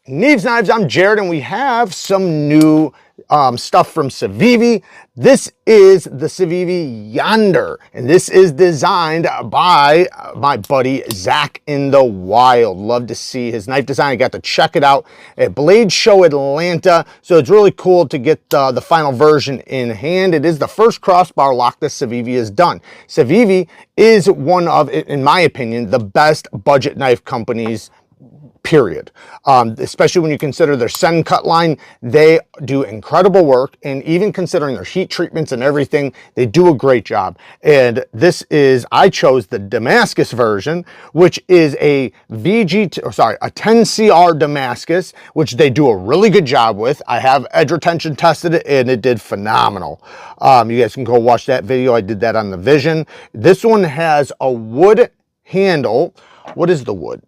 Neeves Knives, I'm Jared, and we have some new stuff from Civivi. This is the Civivi Yonder, and this is designed by my buddy Zach in the Wild. Love to see his knife design. I got to check it out at Blade Show Atlanta, so it's really cool to get the final version in hand. It is the first crossbar lock that Civivi has done. Civivi is one of, in my opinion, the best budget knife companies, period. Especially when you consider their Sen cut line, they do incredible work, and even considering their heat treatments and everything, they do a great job. And this is, I chose the Damascus version, which is a a 10CR Damascus, which they do a really good job with. I have edge retention tested it, and it did phenomenal. You guys can go watch that video. I did that on the Vision. This one has a wood handle. What is the wood?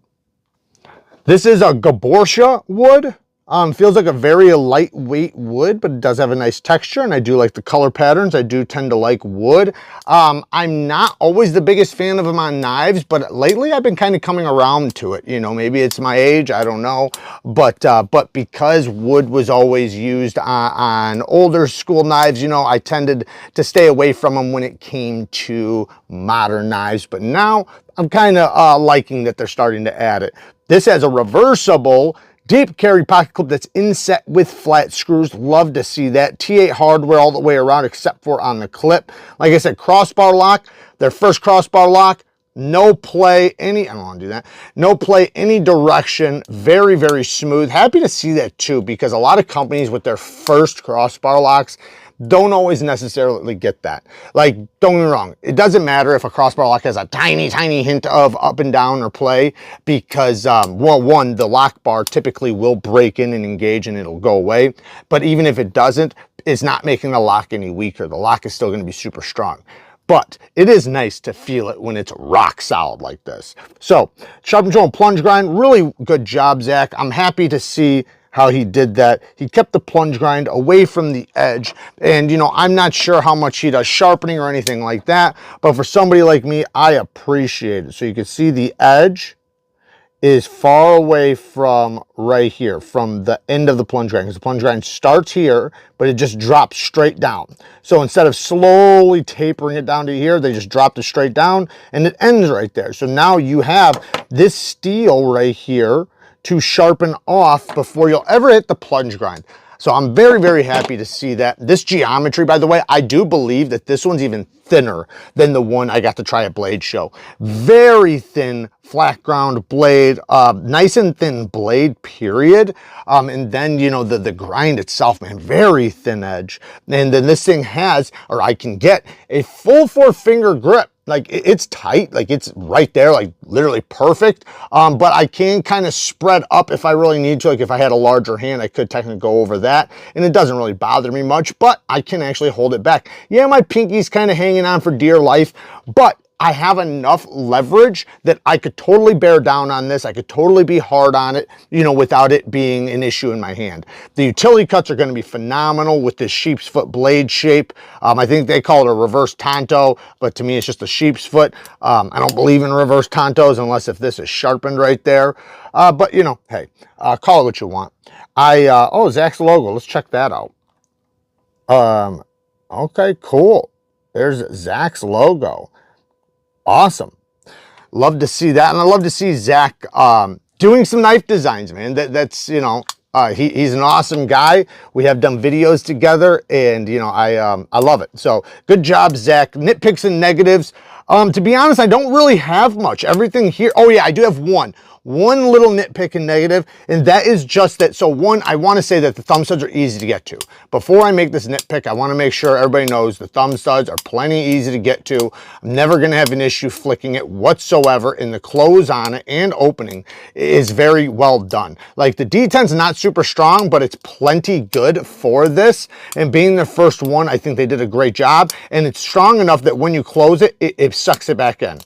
This is a Gaborsha wood. Feels like a very lightweight wood, but it does have a nice texture, and I do like the color patterns. I do tend to like wood. I'm not always the biggest fan of them on knives, but lately I've been kind of coming around to it. You know, maybe it's my age, I don't know. But because wood was always used on older school knives, you know, I tended to stay away from them when it came to modern knives. But now I'm kind of liking that they're starting to add it. This has a reversible deep carry pocket clip that's inset with flat screws. Love to see that. T8 hardware all the way around except for on the clip. Like I said, crossbar lock, their first crossbar lock, no play any, I don't want to do that, no play any direction, very, very smooth. Happy to see that too, because a lot of companies with their first crossbar locks don't always necessarily get that. Like, don't get me wrong, it doesn't matter if a crossbar lock has a tiny, tiny hint of up and down or play, because, well, one, the lock bar typically will break in and engage and it'll go away. But even if it doesn't, it's not making the lock any weaker. The lock is still going to be super strong. But it is nice to feel it when it's rock solid like this. So, sharp control and plunge grind, really good job, Zach. I'm happy to see how he did that. He kept the plunge grind away from the edge. And, you know, I'm not sure how much he does sharpening or anything like that, but for somebody like me, I appreciate it. So you can see the edge is far away from right here, from the end of the plunge grind, because the plunge grind starts here, but it just drops straight down. So instead of slowly tapering it down to here, they just dropped it straight down, and it ends right there. So now you have this steel right here to sharpen off before you'll ever hit the plunge grind. So I'm very, very happy to see that. This geometry, by the way, I do believe that this one's even thinner than the one I got to try at Blade Show. Very thin, flat ground blade, nice and thin blade, period. And then, you know, the grind itself, man, very thin edge. And then this thing has, or I can get, a full 4-finger grip. Like, it's tight, like it's right there, like literally perfect. But I can kind of spread up if I really need to. Like if I had a larger hand, I could technically go over that, and it doesn't really bother me much, but I can actually hold it back. Yeah, my pinky's kind of hanging on for dear life, but I have enough leverage that I could totally bear down on this. I could totally be hard on it, you know, without it being an issue in my hand. The utility cuts are going to be phenomenal with this sheep's foot blade shape. I think they call it a reverse tanto, but to me it's just a sheep's foot. I don't believe in reverse tantos unless if this is sharpened right there. But, you know, hey, call it what you want. Oh, Zach's logo. Let's check that out. Okay, cool. There's Zach's logo. Awesome. Love to see that. And I love to see Zach doing some knife designs, man. That's, you know, he's an awesome guy. We have done videos together, and, you know, I love it. So good job, Zach. Nitpicks and negatives. To be honest, I don't really have much. Everything here. Oh, yeah, I do have one little nitpick and negative, and that is just that. So one, I want to say that the thumb studs are easy to get to. Before I make this nitpick, I want to make sure everybody knows the thumb studs are plenty easy to get to. I'm never going to have an issue flicking it whatsoever, and the close on it and opening is very well done. Like the D10's not super strong, but it's plenty good for this, and being the first one, I think they did a great job, and it's strong enough that when you close it, it sucks it back in.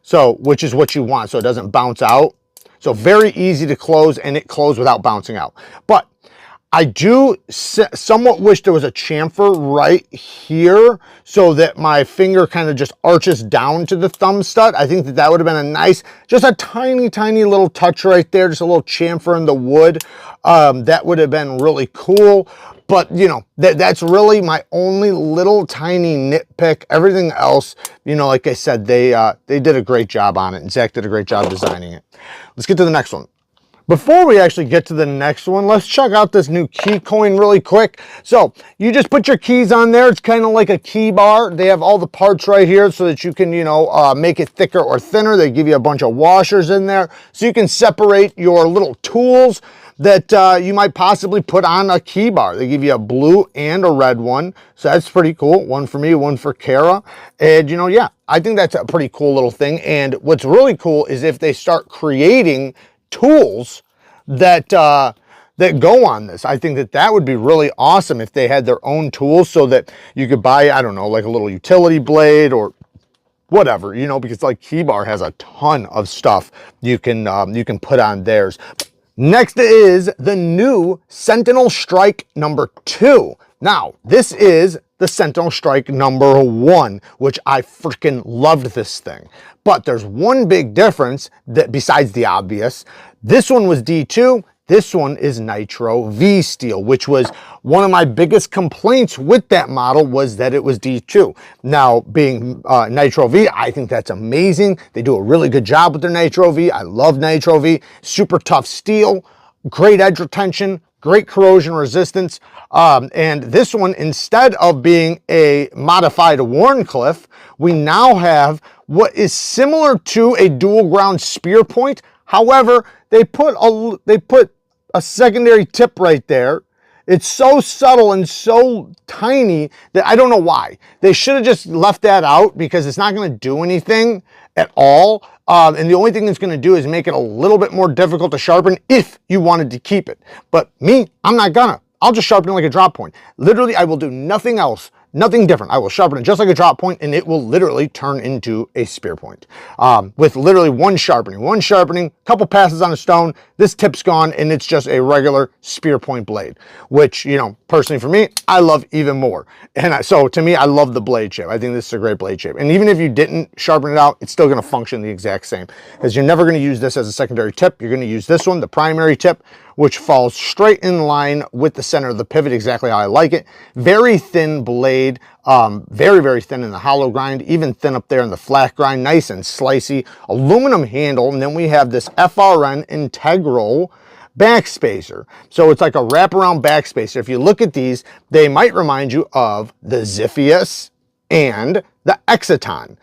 So, which is what you want, so it doesn't bounce out. So very easy to close, and it closed without bouncing out. But I do somewhat wish there was a chamfer right here so that my finger kind of just arches down to the thumb stud. I think that that would have been a nice, just a tiny, tiny little touch right there, just a little chamfer in the wood. That would have been really cool. But, you know, that's really my only little tiny nitpick. Everything else, you know, like I said, they did a great job on it, and Zach did a great job designing it. Let's get to the next one. Before we actually get to the next one, let's check out this new Keycoin really quick. So you just put your keys on there. It's kind of like a key bar. They have all the parts right here so that you can, you know, make it thicker or thinner. They give you a bunch of washers in there so you can separate your little tools that you might possibly put on a key bar. They give you a blue and a red one. So that's pretty cool. One for me, one for Kara. And, you know, yeah, I think that's a pretty cool little thing. And what's really cool is if they start creating tools that that go on this. I think that that would be really awesome if they had their own tools so that you could buy, I don't know, like a little utility blade or whatever, you know, because like Keybar has a ton of stuff you can put on theirs. Next is the new Sentinel Strike number 2. Now, this is the Sentinel Strike number 1, which I freaking loved this thing. But there's one big difference that besides the obvious. This one was D2, this one is Nitro V steel, which was one of my biggest complaints with that model was that it was D2. Now, being Nitro V, I think that's amazing. They do a really good job with their Nitro V. I love Nitro V. Super tough steel, great edge retention, great corrosion resistance. And this one, instead of being a modified Wharncliffe, we now have what is similar to a dual ground spear point. However, they put a secondary tip right there. It's so subtle and so tiny that I don't know why. They should have just left that out because it's not going to do anything at all. And the only thing it's going to do is make it a little bit more difficult to sharpen if you wanted to keep it. But me, I'm not gonna. I'll just sharpen it like a drop point. Literally, I will do nothing else, nothing different. I will sharpen it just like a drop point and it will literally turn into a spear point. With literally one sharpening, couple passes on a stone, this tip's gone and it's just a regular spear point blade, which, you know, personally for me, I love even more. And so to me, I love the blade shape. I think this is a great blade shape. And even if you didn't sharpen it out, it's still gonna function the exact same because you're never gonna use this as a secondary tip. You're gonna use this one, the primary tip, which falls straight in line with the center of the pivot, exactly how I like it. Very thin blade, very, very thin in the hollow grind, even thin up there in the flat grind, nice and slicey, aluminum handle, and then we have this FRN integral backspacer. So it's like a wraparound backspacer. If you look at these, they might remind you of the Xiphias and the Exiton.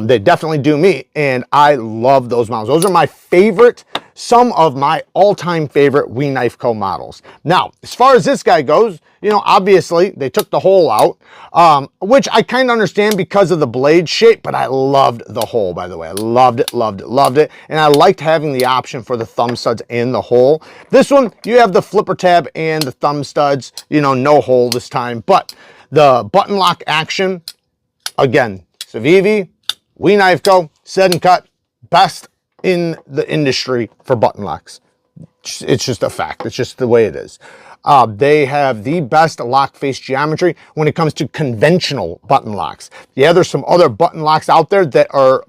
They definitely do me, and I love those models. Those are my favorite, some of my all-time favorite We Knife Co. models. Now, as far as this guy goes, you know, obviously they took the hole out, which I kind of understand because of the blade shape, but I loved the hole, by the way. I loved it, loved it, loved it. And I liked having the option for the thumb studs and the hole. This one, you have the flipper tab and the thumb studs, you know, no hole this time. But the button lock action, again, Civivi, We Knife Co., said and cut, best in the industry for button locks. It's just a fact. It's just the way it is. They have the best lock face geometry when it comes to conventional button locks. Yeah, there's some other button locks out there that are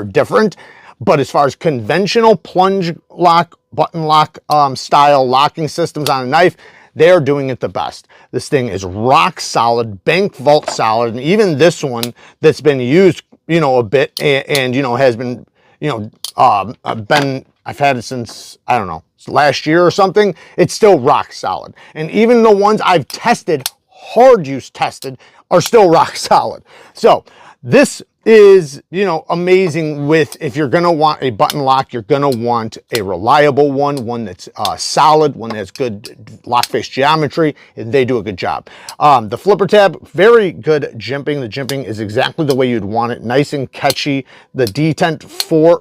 different, but as far as conventional plunge lock, button lock style locking systems on a knife, they're doing it the best. This thing is rock solid, bank vault solid, and even this one that's been used, you know, a bit and you know, has been, you know, I've had it since, I don't know, last year or something. It's still rock solid. And even the ones I've tested, hard use tested, are still rock solid. So this is, you know, amazing with, if you're gonna want a button lock, you're gonna want a reliable one that's solid, one that has good lock face geometry, and they do a good job. The flipper tab, very good jimping. The jimping is exactly the way you'd want it, nice and catchy. The detent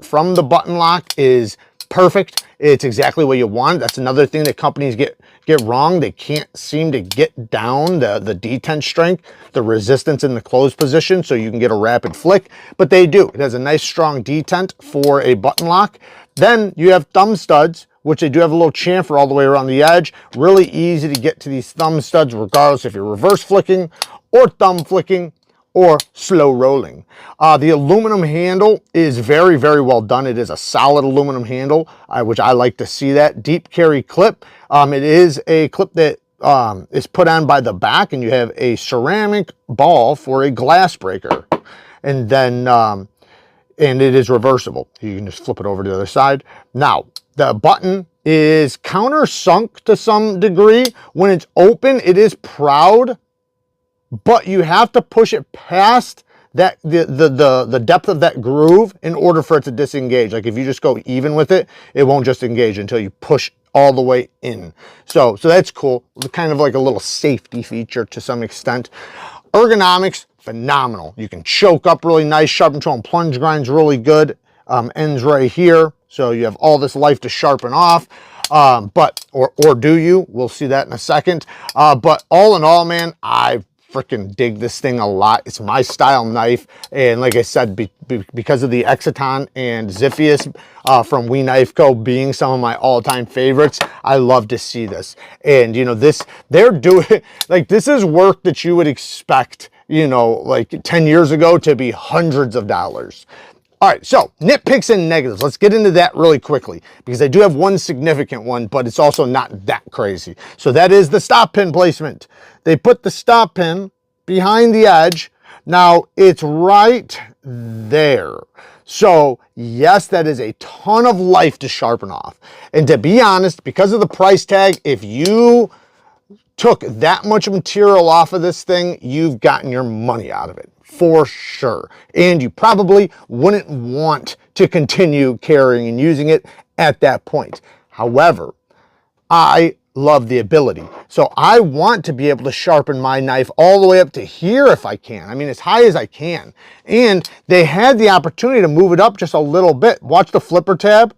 from the button lock is perfect. It's exactly what you want. That's another thing that companies get wrong. They can't seem to get down the detent strength, the resistance in the closed position, so you can get a rapid flick, but they do. It has a nice strong detent for a button lock. Then you have thumb studs, which they do have a little chamfer all the way around the edge. Really easy to get to these thumb studs, regardless if you're reverse flicking or thumb flicking or slow rolling. The aluminum handle is very, very well done. It is a solid aluminum handle, which I like to see that. Deep carry clip. It is a clip that is put on by the back, and you have a ceramic ball for a glass breaker. And then, and it is reversible. You can just flip it over to the other side. Now, the button is countersunk to some degree. When it's open, it is proud, but you have to push it past that the depth of that groove in order for it to disengage. Like if you just go even with it, it won't just engage until you push all the way in. So that's cool. Kind of like a little safety feature to some extent. Ergonomics, phenomenal. You can choke up really nice. Sharp control and plunge grind's really good. Ends right here. So you have all this life to sharpen off. Or do you? We'll see that in a second. But all in all, man, I freaking dig this thing a lot. It's my style knife, and like I said, because of the Exiton and Ziphius from We Knife Co. being some of my all-time favorites, I love to see this. And you know, they're doing like, this is work that you would expect, you know, like 10 years ago to be hundreds of dollars. All right, so nitpicks and negatives. Let's get into that really quickly, because I do have one significant one, but it's also not that crazy. So that is the stop pin placement. They put the stop pin behind the edge. Now it's right there. So yes, that is a ton of life to sharpen off. And to be honest, because of the price tag, if you took that much material off of this thing, you've gotten your money out of it. For sure. And you probably wouldn't want to continue carrying and using it at that point. However, I love the ability. So I want to be able to sharpen my knife all the way up to here if I can. I mean, as high as I can. And they had the opportunity to move it up just a little bit. Watch the flipper tab.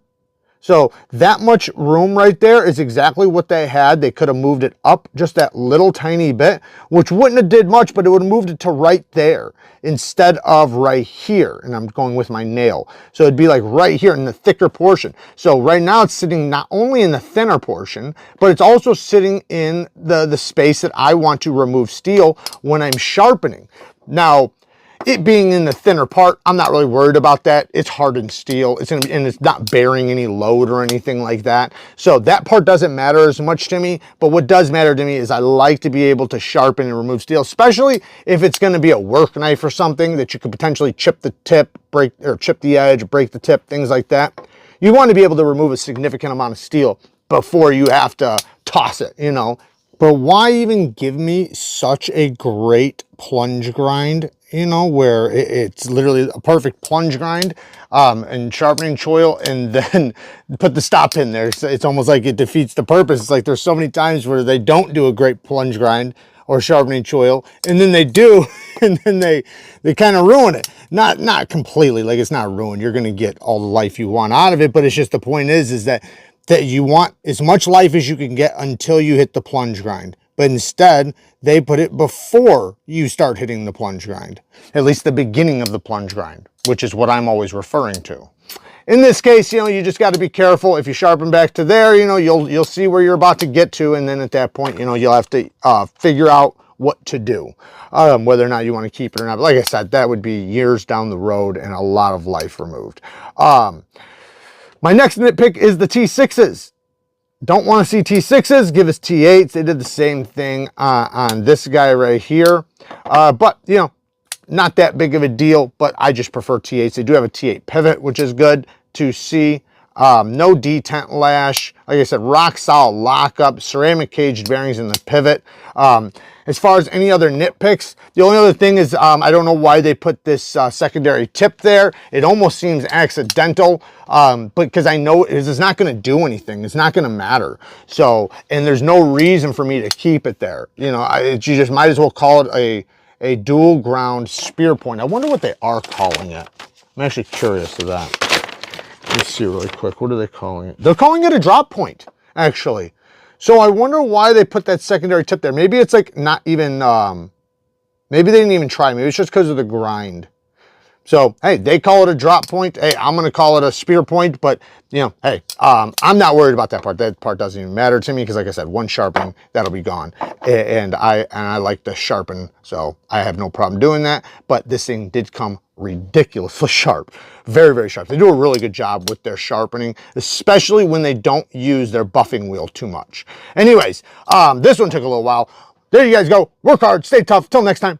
So that much room right there is exactly what they had. They could have moved it up just that little tiny bit, which wouldn't have did much, but it would have moved it to right there instead of right here. And I'm going with my nail. So it'd be like right here in the thicker portion. So right now it's sitting not only in the thinner portion, but it's also sitting in the space that I want to remove steel when I'm sharpening. Now, it being in the thinner part, I'm not really worried about that. It's hardened steel. It's gonna be, and it's not bearing any load or anything like that. So that part doesn't matter as much to me. But what does matter to me is I like to be able to sharpen and remove steel, especially if it's going to be a work knife or something that you could potentially chip the tip, break, or chip the edge, break the tip, things like that. You want to be able to remove a significant amount of steel before you have to toss it, you know. But why even give me such a great plunge grind, you know, where it's literally a perfect plunge grind and sharpening choil, and then put the stop in there. It's almost like it defeats the purpose. It's like there's so many times where they don't do a great plunge grind or sharpening choil, and then they do, and then they kind of ruin it. Not completely, like it's not ruined. You're going to get all the life you want out of it, but it's just the point is that you want as much life as you can get until you hit the plunge grind. But instead, they put it before you start hitting the plunge grind, at least the beginning of the plunge grind, which is what I'm always referring to. In this case, you know, you just got to be careful. If you sharpen back to there, you know, you'll see where you're about to get to, and then at that point, you know, you'll have to figure out what to do, whether or not you want to keep it or not. But like I said, that would be years down the road and a lot of life removed. My next nitpick is the T6s. Don't want to see T6s, give us T8s. They did the same thing on this guy right here. But, you know, not that big of a deal, but I just prefer T8s. They do have a T8 pivot, which is good to see. No detent lash. Like I said, rock solid lockup, ceramic caged bearings in the pivot. As far as any other nitpicks, the only other thing is I don't know why they put this secondary tip there. It almost seems accidental, but because I know it's not going to do anything. It's not going to matter. So, and there's no reason for me to keep it there. You know, you just might as well call it a dual ground spear point. I wonder what they are calling it. I'm actually curious of that. Let's see really quick. What are they calling it? They're calling it a drop point, actually. So I wonder why they put that secondary tip there. Maybe it's like not even, maybe they didn't even try. Maybe it's just because of the grind. So, hey, they call it a drop point. Hey, I'm going to call it a spear point, but, you know, hey, I'm not worried about that part. That part doesn't even matter to me because, like I said, one sharpening, that'll be gone. And I like to sharpen, so I have no problem doing that. But this thing did come ridiculously sharp. Very, very sharp. They do a really good job with their sharpening, especially when they don't use their buffing wheel too much. Anyways, this one took a little while. There you guys go. Work hard, stay tough. Till next time.